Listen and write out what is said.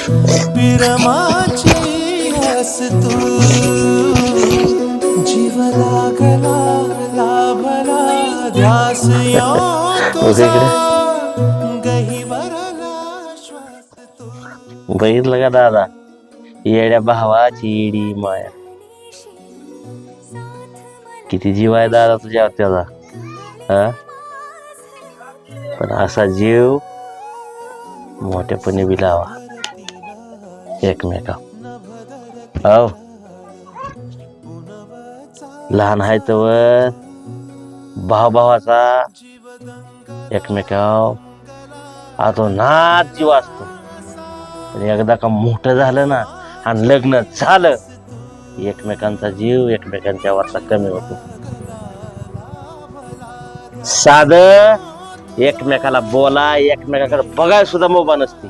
विरमाची हस तू जीव लागला लाभला ध्यास यो तुझा गहिवरला श्वास तू. बघितलं का दादा, येड्या भावाची येडी माया. किती जीव आहे दादा तुझ्या त्याचा, हा? पण असा जीव मोठ्यापणे बी लावा एकमेका. हो, लहान आहे तर भावाचा एकमेकाव आता नाच जीव असतो. पण एकदा का मोठं झालं ना आणि लग्न झालं, एकमेकांचा जीव एकमेकांच्या वरचा कमी होतो. साध एकमेकाला बोला, एकमेकाकडे बघायला सुद्धा मोबा नसते.